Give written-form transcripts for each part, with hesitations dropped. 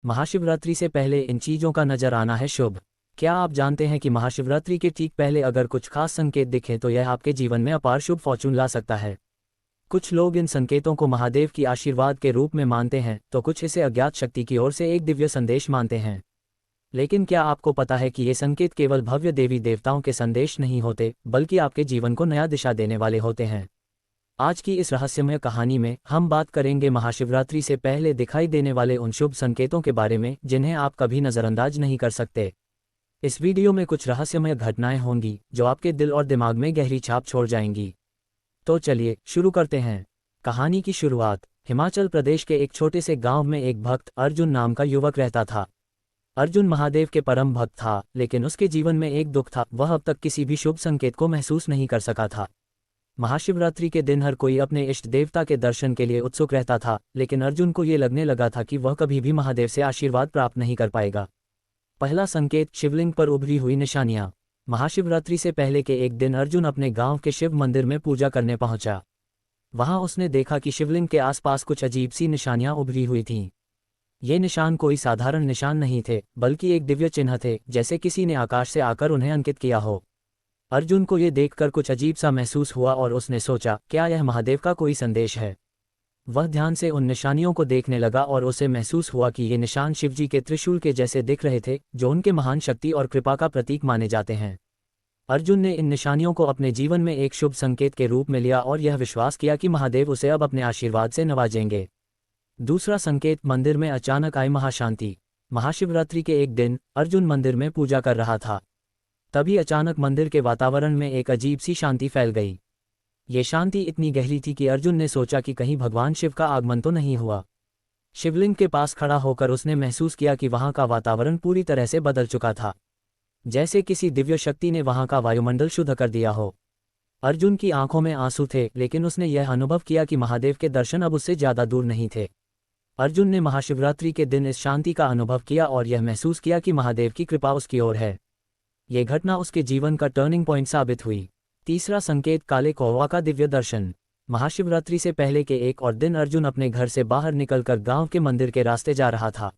महाशिवरात्रि से पहले इन चीज़ों का नजर आना है शुभ। क्या आप जानते हैं कि महाशिवरात्रि के ठीक पहले अगर कुछ खास संकेत दिखें तो यह आपके जीवन में अपार शुभ फॉर्चून ला सकता है। कुछ लोग इन संकेतों को महादेव की आशीर्वाद के रूप में मानते हैं तो कुछ इसे अज्ञात शक्ति की ओर से एक दिव्य संदेश मानते हैं। लेकिन क्या आपको पता है कि ये संकेत केवल भव्य देवी देवताओं के संदेश नहीं होते, बल्कि आपके जीवन को नया दिशा देने वाले होते हैं। आज की इस रहस्यमय कहानी में हम बात करेंगे महाशिवरात्रि से पहले दिखाई देने वाले उन शुभ संकेतों के बारे में जिन्हें आप कभी नज़रअंदाज नहीं कर सकते। इस वीडियो में कुछ रहस्यमय घटनाएं होंगी जो आपके दिल और दिमाग में गहरी छाप छोड़ जाएंगी। तो चलिए शुरू करते हैं। कहानी की शुरुआत हिमाचल प्रदेश के एक छोटे से गांव में एक भक्त अर्जुन नाम का युवक रहता था। अर्जुन महादेव के परम भक्त था, लेकिन उसके जीवन में एक दुख था। वह अब तक किसी भी शुभ संकेत को महसूस नहीं कर सका था। महाशिवरात्रि के दिन हर कोई अपने इष्ट देवता के दर्शन के लिए उत्सुक रहता था, लेकिन अर्जुन को ये लगने लगा था कि वह कभी भी महादेव से आशीर्वाद प्राप्त नहीं कर पाएगा। पहला संकेत, शिवलिंग पर उभरी हुई निशानियां। महाशिवरात्रि से पहले के एक दिन अर्जुन अपने गांव के शिव मंदिर में पूजा करने पहुंचा। वहां उसने देखा कि शिवलिंग के आसपास कुछ अजीब सी निशानियां उभरी हुई थीं। ये निशान कोई साधारण निशान नहीं थे, बल्कि एक दिव्य चिन्ह थे, जैसे किसी ने आकाश से आकर उन्हें अंकित किया हो। अर्जुन को ये देखकर कुछ अजीब सा महसूस हुआ और उसने सोचा, क्या यह महादेव का कोई संदेश है। वह ध्यान से उन निशानियों को देखने लगा और उसे महसूस हुआ कि ये निशान शिवजी के त्रिशूल के जैसे दिख रहे थे, जो उनके महान शक्ति और कृपा का प्रतीक माने जाते हैं। अर्जुन ने इन निशानियों को अपने जीवन में एक शुभ संकेत के रूप में लिया और यह विश्वास किया कि महादेव उसे अब अपने आशीर्वाद से नवाजेंगे। दूसरा संकेत, मंदिर में अचानक आई महाशांति। महाशिवरात्रि के एक दिन अर्जुन मंदिर में पूजा कर रहा था। तभी अचानक मंदिर के वातावरण में एक अजीब सी शांति फैल गई। ये शांति इतनी गहरी थी कि अर्जुन ने सोचा कि कहीं भगवान शिव का आगमन तो नहीं हुआ। शिवलिंग के पास खड़ा होकर उसने महसूस किया कि वहां का वातावरण पूरी तरह से बदल चुका था, जैसे किसी दिव्य शक्ति ने वहां का वायुमंडल शुद्ध कर दिया हो। अर्जुन की आंखों में आंसू थे, लेकिन उसने यह अनुभव किया कि महादेव के दर्शन अब उससे ज्यादा दूर नहीं थे। अर्जुन ने महाशिवरात्रि के दिन इस शांति का अनुभव किया और यह महसूस किया कि महादेव की कृपा उसकी ओर है। ये घटना उसके जीवन का टर्निंग पॉइंट साबित हुई। तीसरा संकेत, काले कौवा का दिव्य दर्शन। महाशिवरात्रि से पहले के एक और दिन अर्जुन अपने घर से बाहर निकलकर गांव के मंदिर के रास्ते जा रहा था।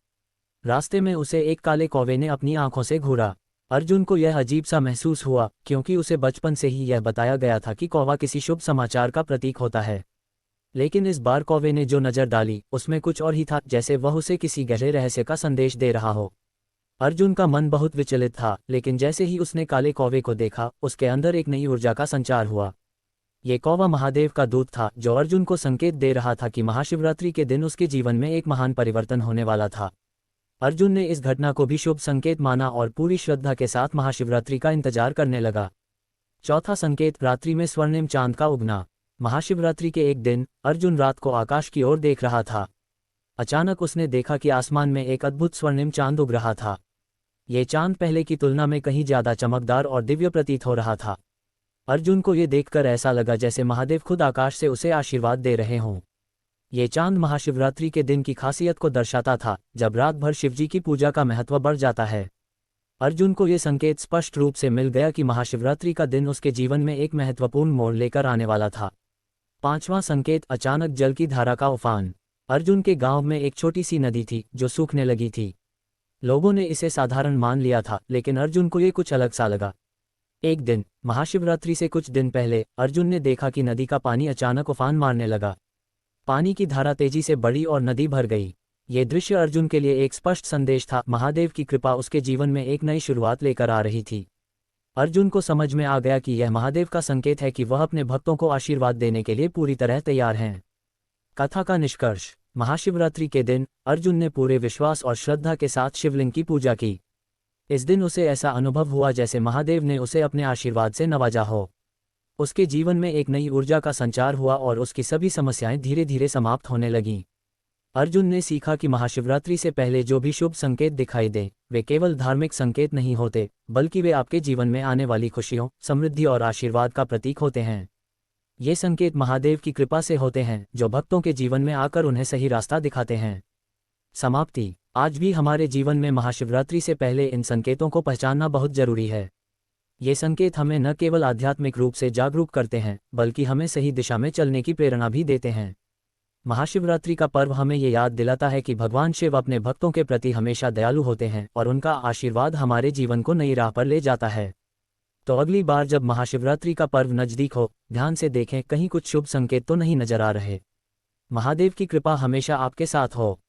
रास्ते में उसे एक काले कौवे ने अपनी आंखों से घूरा। अर्जुन को यह अजीब सा महसूस हुआ, क्योंकि उसे बचपन से ही यह बताया गया था कि कौवा किसी शुभ समाचार का प्रतीक होता है। लेकिन इस बार कौवे ने जो नज़र डाली उसमें कुछ और ही था, जैसे वह उसे किसी गहरे रहस्य का संदेश दे रहा हो। अर्जुन का मन बहुत विचलित था, लेकिन जैसे ही उसने काले कौवे को देखा, उसके अंदर एक नई ऊर्जा का संचार हुआ। ये कौवा महादेव का दूत था, जो अर्जुन को संकेत दे रहा था कि महाशिवरात्रि के दिन उसके जीवन में एक महान परिवर्तन होने वाला था। अर्जुन ने इस घटना को भी शुभ संकेत माना और पूरी श्रद्धा के साथ महाशिवरात्रि का इंतजार करने लगा। चौथा संकेत, रात्रि में स्वर्णिम चांद का उगना। महाशिवरात्रि के एक दिन अर्जुन रात को आकाश की ओर देख रहा था। अचानक उसने देखा कि आसमान में एक अद्भुत स्वर्णिम चांद उग रहा था। ये चांद पहले की तुलना में कहीं ज्यादा चमकदार और दिव्य प्रतीत हो रहा था। अर्जुन को ये देखकर ऐसा लगा जैसे महादेव खुद आकाश से उसे आशीर्वाद दे रहे हों। ये चांद महाशिवरात्रि के दिन की खासियत को दर्शाता था, जब रात भर शिवजी की पूजा का महत्व बढ़ जाता है। अर्जुन को ये संकेत स्पष्ट रूप से मिल गया कि महाशिवरात्रि का दिन उसके जीवन में एक महत्वपूर्ण मोड़ लेकर आने वाला था। पांचवां संकेत, अचानक जल की धारा का उफान। अर्जुन के गांव में एक छोटी सी नदी थी जो सूखने लगी थी। लोगों ने इसे साधारण मान लिया था, लेकिन अर्जुन को ये कुछ अलग सा लगा। एक दिन महाशिवरात्रि से कुछ दिन पहले अर्जुन ने देखा कि नदी का पानी अचानक उफान मारने लगा। पानी की धारा तेजी से बढ़ी और नदी भर गई। ये दृश्य अर्जुन के लिए एक स्पष्ट संदेश था, महादेव की कृपा उसके जीवन में एक नई शुरुआत लेकर आ रही थी। अर्जुन को समझ में आ गया कि यह महादेव का संकेत है कि वह अपने भक्तों को आशीर्वाद देने के लिए पूरी तरह तैयार हैं। कथा का निष्कर्ष, महाशिवरात्रि के दिन अर्जुन ने पूरे विश्वास और श्रद्धा के साथ शिवलिंग की पूजा की। इस दिन उसे ऐसा अनुभव हुआ जैसे महादेव ने उसे अपने आशीर्वाद से नवाजा हो। उसके जीवन में एक नई ऊर्जा का संचार हुआ और उसकी सभी समस्याएं धीरे धीरे समाप्त होने लगीं। अर्जुन ने सीखा कि महाशिवरात्रि से पहले जो भी शुभ संकेत दिखाई दें, वे केवल धार्मिक संकेत नहीं होते, बल्कि वे आपके जीवन में आने वाली खुशियों, समृद्धि और आशीर्वाद का प्रतीक होते हैं। ये संकेत महादेव की कृपा से होते हैं, जो भक्तों के जीवन में आकर उन्हें सही रास्ता दिखाते हैं। समाप्ति, आज भी हमारे जीवन में महाशिवरात्रि से पहले इन संकेतों को पहचानना बहुत जरूरी है। ये संकेत हमें न केवल आध्यात्मिक रूप से जागरूक करते हैं, बल्कि हमें सही दिशा में चलने की प्रेरणा भी देते हैं। महाशिवरात्रि का पर्व हमें ये याद दिलाता है कि भगवान शिव अपने भक्तों के प्रति हमेशा दयालु होते हैं और उनका आशीर्वाद हमारे जीवन को नई राह पर ले जाता है। तो अगली बार जब महाशिवरात्रि का पर्व नज़दीक हो, ध्यान से देखें कहीं कुछ शुभ संकेत तो नहीं नजर आ रहे। महादेव की कृपा हमेशा आपके साथ हो।